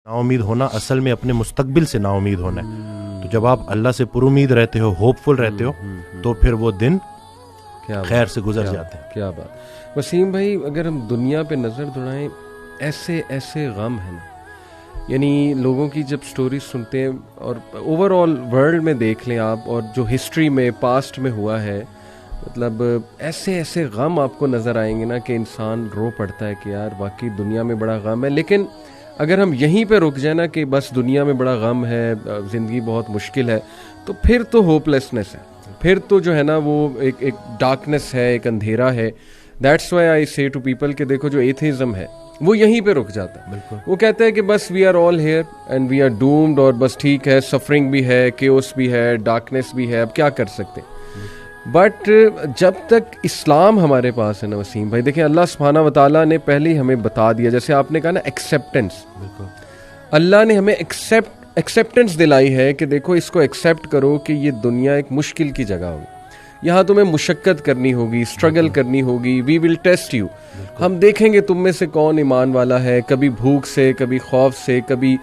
نا امید ہونا اصل میں اپنے مستقبل سے نا امید ہونا ہے. تو جب آپ اللہ سے پر امید رہتے ہو, ہوپ فل رہتے ہو, تو پھر وہ دن خیر سے گزر جاتے ہیں. کیا بات. وسیم بھائی, اگر ہم دنیا پہ نظر دوڑائیں, ایسے ایسے غم ہیں نا, یعنی لوگوں کی جب سٹوریز سنتے ہیں اور اوور آل ورلڈ میں دیکھ لیں آپ, اور جو ہسٹری میں پاسٹ میں ہوا ہے, مطلب ایسے ایسے غم آپ کو نظر آئیں گے نا کہ انسان رو پڑتا ہے کہ یار واقعی دنیا میں بڑا غم ہے. لیکن اگر ہم یہیں پہ رک جائیں نا کہ بس دنیا میں بڑا غم ہے, زندگی بہت مشکل ہے, تو پھر تو ہوپ لیسنس ہے, پھر تو جو ہے نا وہ ایک ڈارکنیس ہے, ایک اندھیرا ہے. دیٹس وائی آئی سے ٹو پیپل کہ دیکھو جو ایتھیزم ہے وہ یہیں پہ رک جاتا ہے. وہ کہتا ہے کہ بس we are all here and we are doomed, اور بس ٹھیک ہے, سفرنگ بھی ہے, کیوس بھی ہے, ڈارکنیس بھی ہے, اب کیا کر سکتے ہیں. بٹ جب تک اسلام ہمارے پاس ہے نا وسیم بھائی, دیکھیں اللہ سبحانہ و تعالیٰ نے پہلے ہی ہمیں بتا دیا, جیسے آپ نے کہا نا ایکسیپٹنس, اللہ نے ہمیں ایکسیپٹنس دلائی ہے کہ دیکھو اس کو ایکسیپٹ کرو کہ یہ دنیا ایک مشکل کی جگہ ہوگی, یہاں تمہیں مشقت کرنی ہوگی, اسٹرگل کرنی ہوگی, وی ول ٹیسٹ یو, ہم دیکھیں گے تم میں سے کون ایمان والا ہے. کبھی بھوک سے, کبھی خوف سے, کبھی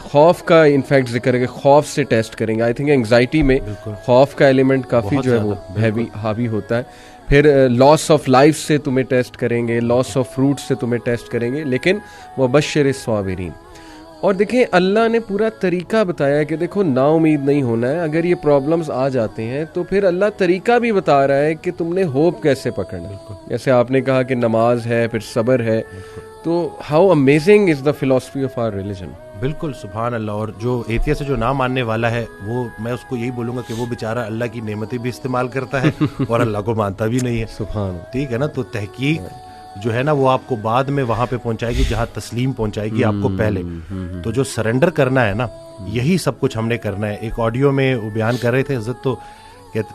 خوف کا انفیکٹ ذکر ہے کہ خوف سے ٹیسٹ کریں گے. آئی تھنک انگزائٹی میں خوف کا ایلیمنٹ کافی جو ہے وہ حاوی ہوتا ہے. پھر لاس آف لائف سے تمہیں ٹیسٹ کریں گے, لاس آف فروٹ سے تمہیں ٹیسٹ کریں گے, لیکن وبشر الصابرین. اور دیکھیں اللہ نے پورا طریقہ بتایا کہ دیکھو نا امید نہیں ہونا ہے. اگر یہ پرابلمز آ جاتے ہیں تو پھر اللہ طریقہ بھی بتا رہا ہے کہ تم نے ہوپ کیسے پکڑنا ہے. جیسے آپ نے کہا کہ نماز ہے, پھر صبر ہے, تو how amazing is the philosophy of our religion. بالکل سبحان اللہ. اور جو ایتھیسٹ سے جو نہ ماننے والا ہے, وہ میں اس کو یہی بولوں گا کہ وہ بیچارہ اللہ کی نعمتیں بھی استعمال کرتا ہے اور اللہ کو مانتا بھی نہیں ہے. سبحان, ٹھیک ہے نا. تو تحقیق جو ہے نا وہ آپ کو بعد میں وہاں پہ پہنچائے گی جہاں تسلیم پہنچائے گی آپ کو پہلے. تو جو سرنڈر کرنا ہے نا, یہی سب کچھ ہم نے کرنا ہے. ایک آڈیو میں وہ بیان کر رہے تھے حضرت, تو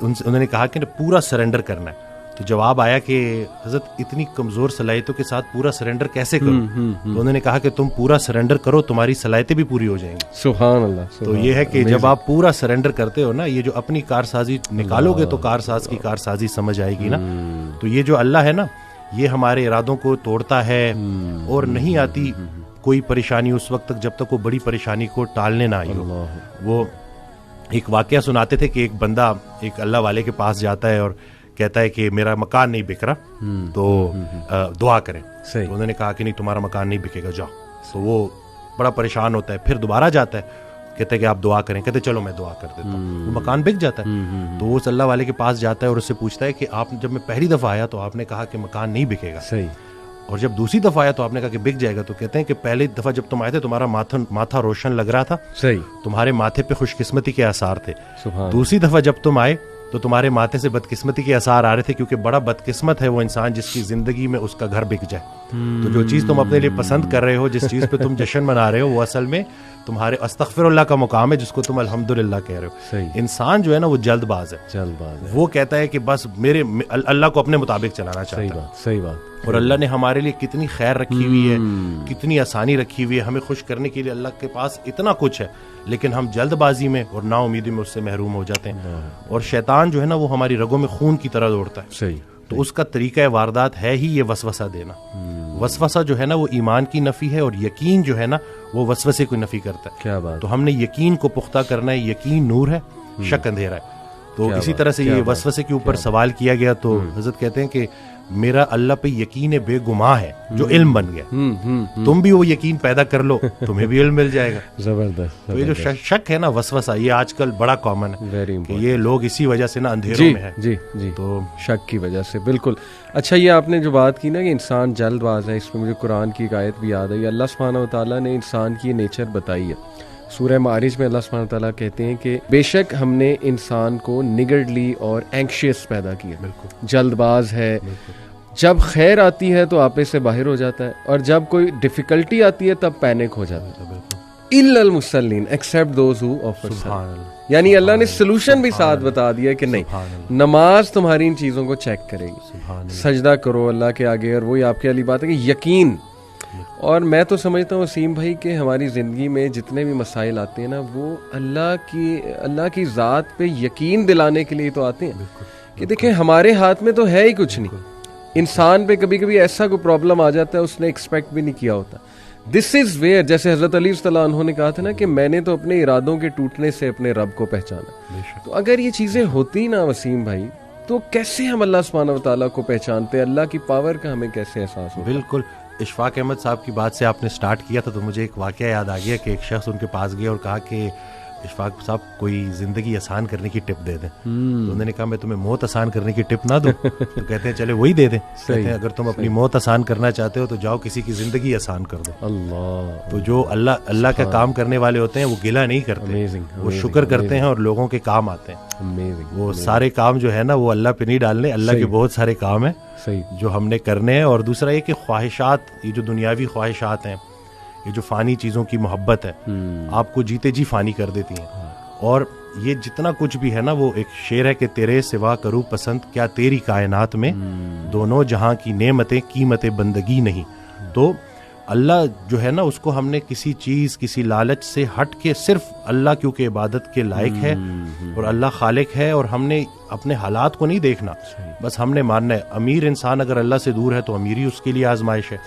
انہوں نے کہا کہ پورا سرنڈر کرنا ہے. تو جواب آیا کہ حضرت اتنی کمزور صلاحیتوں کے ساتھ پورا سرنڈر کیسے کروں؟ تو انہوں نے کہا کہ تم پورا سرنڈر کرو, تمہاری صلاحیتیں بھی پوری ہو جائیں گی. سبحان اللہ. تو یہ ہے کہ جب آپ پورا سرنڈر کرتے ہو نا, یہ جو اپنی کارسازی نکالو گے تو کارساز کی کارسازی سمجھ آئے گی نا. تو یہ جو اللہ ہے نا, یہ ہمارے ارادوں کو توڑتا ہے, اور نہیں آتی کوئی پریشانی اس وقت تک جب تک وہ بڑی پریشانی کو ٹالنے نہ آئی ہو. وہ ایک واقعہ سناتے تھے کہ ایک بندہ ایک اللہ والے کے پاس جاتا ہے اور کہتا ہے کہ میرا مکان نہیں بک رہا, تو دعا کریں. انہوں نے کہا کہ نہیں تمہارا مکان نہیں بکے گا, جاؤ. تو وہ بڑا پریشان ہوتا ہے, پھر دوبارہ جاتا ہے, کہتے ہیں کہ آپ دعا کریں. کہتے چلو میں دعا کر دیتا ہوں. وہ مکان بک جاتا ہے. تو وہ اس اللہ والے کے پاس جاتا ہے اور اس سے پوچھتا ہے کہ آپ جب میں پہلی دفعہ آیا تو آپ نے کہا کہ مکان نہیں بکے گا, صحیح, اور جب دوسری دفعہ آیا تو آپ نے کہا کہ بک جائے گا. تو کہتے ہیں کہ پہلی دفعہ جب تم آئے تھے تمہارا ماتھا روشن لگ رہا تھا, صحیح, تمہارے ماتھے پہ خوش قسمتی کے آثار تھے. سبحان. دوسری دفعہ جب تم آئے تو تمہارے ماتھے سے بدقسمتی کے آثار آ رہے تھے, کیونکہ بڑا بدقسمت ہے وہ انسان جس کی زندگی میں اس کا گھر بک جائے. تو جو چیز تم اپنے لیے پسند کر رہے ہو, جس چیز پہ تم جشن منا رہے ہو, وہ اصل میں تمہارے استغفر اللہ کا مقام ہے, جس کو تم الحمدللہ کہہ رہے ہو. صحیح. انسان جو ہے نا وہ جلد باز ہے. وہ کہتا ہے کہ بس میرے اللہ کو اپنے مطابق چلانا چاہتا ہے. صحیح بات. اور اللہ نے ہمارے لیے کتنی خیر رکھی ہوئی ہے, کتنی آسانی رکھی ہوئی ہے, ہمیں خوش کرنے کے لیے اللہ کے پاس اتنا کچھ ہے, لیکن ہم جلد بازی میں اور نا امیدی میں اس سے محروم ہو جاتے ہیں. اور شیطان جو ہے نا وہ ہماری رگوں میں خون کی طرح دوڑتا ہے. صحیح. تو اس کا طریقہ واردات ہے ہی یہ وسوسہ دینا. وسوسہ جو ہے نا وہ ایمان کی نفی ہے, اور یقین جو ہے نا وہ وسوسے کو نفی کرتا ہے. کیا بات. تو ہم نے یقین کو پختہ کرنا ہے. یقین نور ہے, شک اندھیرا ہے. تو اسی طرح سے یہ وسوسے کے اوپر سوال کیا گیا, تو حضرت کہتے ہیں کہ میرا اللہ پہ یقین بے گماں ہے جو علم بن گیا. تم بھی وہ یقین پیدا کر لو, تمہیں بھی علم مل جائے گا. زبردست. تو یہ جو شک ہے نا, وسوسہ, یہ آج کل بڑا کامن ہے کہ یہ لوگ اسی وجہ سے نا اندھیروں میں ہے. جی جی, تو شک کی وجہ سے. بالکل. اچھا, یہ آپ نے جو بات کی نا کہ انسان جلد باز ہے, اس میں مجھے قرآن کی ایک آیت بھی یاد ہے. اللہ سبحانہ و تعالیٰ نے انسان کی نیچر بتائی ہے. سورہ معارج میں اللہ سبحانہ و تعالیٰ کہتے ہیں کہ بے شک ہم نے انسان کو نگرڈلی اور اینکشیس پیدا کیا. بالکل. جلد باز ہے. جب خیر آتی ہے تو آپے سے باہر ہو جاتا ہے, اور جب کوئی ڈیفیکلٹی آتی ہے تب پینک ہو جاتا ہے. الا المصلین ایکسیپٹ دوز ہو آفر الصلاۃ. یعنی اللہ نے سلوشن بھی ساتھ بتا دیا کہ نہیں, نماز تمہاری ان چیزوں کو چیک کرے گی, سجدہ کرو اللہ کے آگے. اور وہی آپ کی علی بات ہے کہ یقین. اور میں تو سمجھتا ہوں وسیم بھائی کہ ہماری زندگی میں جتنے بھی مسائل آتے ہیں نا, وہ اللہ کی ذات پہ یقین دلانے کے لیے تو آتے ہیں کہ دیکھیں ہمارے ہاتھ میں تو ہے ہی کچھ نہیں. انسان پہ کبھی کبھی ایسا کوئی پرابلم آ جاتا ہے اس نے ایکسپیکٹ بھی نہیں کیا ہوتا. دس از ویئر، جیسے حضرت علی صلی اللہ عنہ نے کہا تھا نا کہ میں نے تو اپنے ارادوں کے ٹوٹنے سے اپنے رب کو پہچانا. تو اگر یہ چیزیں ہوتی نا وسیم بھائی، تو کیسے ہم اللہ سبحانہ و تعالیٰ کو پہچانتے، اللہ کی پاور کا ہمیں کیسے احساس ہوتا؟ بالکل. اشفاق احمد صاحب کی بات سے آپ نے سٹارٹ کیا تھا تو مجھے ایک واقعہ یاد آ گیا کہ ایک شخص ان کے پاس گیا اور کہا کہ اشفاق صاحب کوئی زندگی آسان کرنے کی ٹپ دے دیں. تو انہوں نے کہا میں تمہیں موت آسان کرنے کی ٹپ نہ دوں. تو کہتے ہیں چلے وہی دے دیں. کہتے ہیں اگر تم اپنی موت آسان کرنا چاہتے ہو تو جاؤ کسی کی زندگی آسان کر دو. اللہ. تو جو اللہ کا کام کرنے والے ہوتے ہیں وہ گلہ نہیں کرتے، وہ شکر کرتے ہیں اور لوگوں کے کام آتے ہیں. وہ سارے کام جو ہے نا وہ اللہ پہ نہیں ڈالنے، اللہ کے بہت سارے کام ہیں جو ہم نے کرنے ہیں. اور دوسرا یہ کہ خواہشات، یہ جو دنیاوی خواہشات ہیں، یہ جو فانی چیزوں کی محبت ہے، آپ کو جیتے جی فانی کر دیتی ہیں. اور یہ جتنا کچھ بھی ہے نا، وہ ایک شعر ہے کہ تیرے سوا کروں پسند کیا تیری کائنات میں، دونوں جہاں کی نعمتیں قیمت بندگی نہیں. تو اللہ جو ہے نا اس کو ہم نے کسی چیز، کسی لالچ سے ہٹ کے صرف اللہ کیونکہ عبادت کے لائق ہے اور اللہ خالق ہے، اور ہم نے اپنے حالات کو نہیں دیکھنا، بس ہم نے ماننا ہے. امیر انسان اگر اللہ سے دور ہے تو امیری اس کے لیے آزمائش ہے،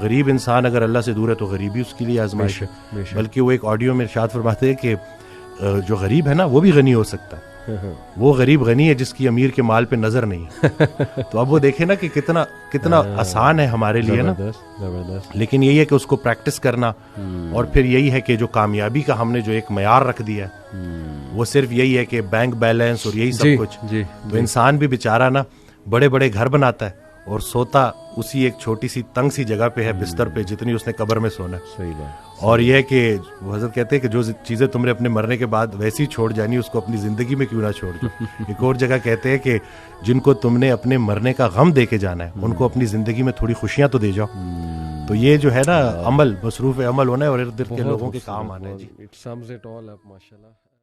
غریب انسان اگر اللہ سے دور ہے تو غریبی اس کے لیے آزمائش ہے. بلکہ وہ ایک آڈیو میں ارشاد فرماتے ہیں کہ جو غریب ہے نا وہ بھی غنی ہو سکتا ہے. وہ غریب غنی ہے جس کی امیر کے مال پہ نظر نہیں. تو اب وہ دیکھیں نا کہ کتنا آسان ہے ہمارے لیے نا. لیکن یہی ہے کہ اس کو پریکٹس کرنا، اور پھر یہی ہے کہ جو کامیابی کا ہم نے جو ایک معیار رکھ دیا ہے وہ صرف یہی ہے کہ بینک بیلنس اور یہی سب کچھ. تو انسان بھی بیچارہ نا بڑے بڑے گھر بناتا ہے اور سوتا اسی ایک چھوٹی سی تنگ سی جگہ پہ ہے، بستر پہ، جتنی اس نے قبر میں سونا ہے. صحیح بات. اور یہ ہے کہ وہ حضرت کہتے ہیں کہ جو چیزیں تم نے اپنے مرنے کے بعد ویسی چھوڑ جانی اس کو اپنی زندگی میں کیوں نہ چھوڑ دو. ایک اور جگہ کہتے ہیں کہ جن کو تم نے اپنے مرنے کا غم دے کے جانا ہے ان کو اپنی زندگی میں تھوڑی خوشیاں تو دے جاؤ. تو یہ جو ہے نا عمل، مصروف عمل ہونا ہے اور ارد گرد کے لوگوں کے کام آنا ہے. جی. It sums it all up, mashallah.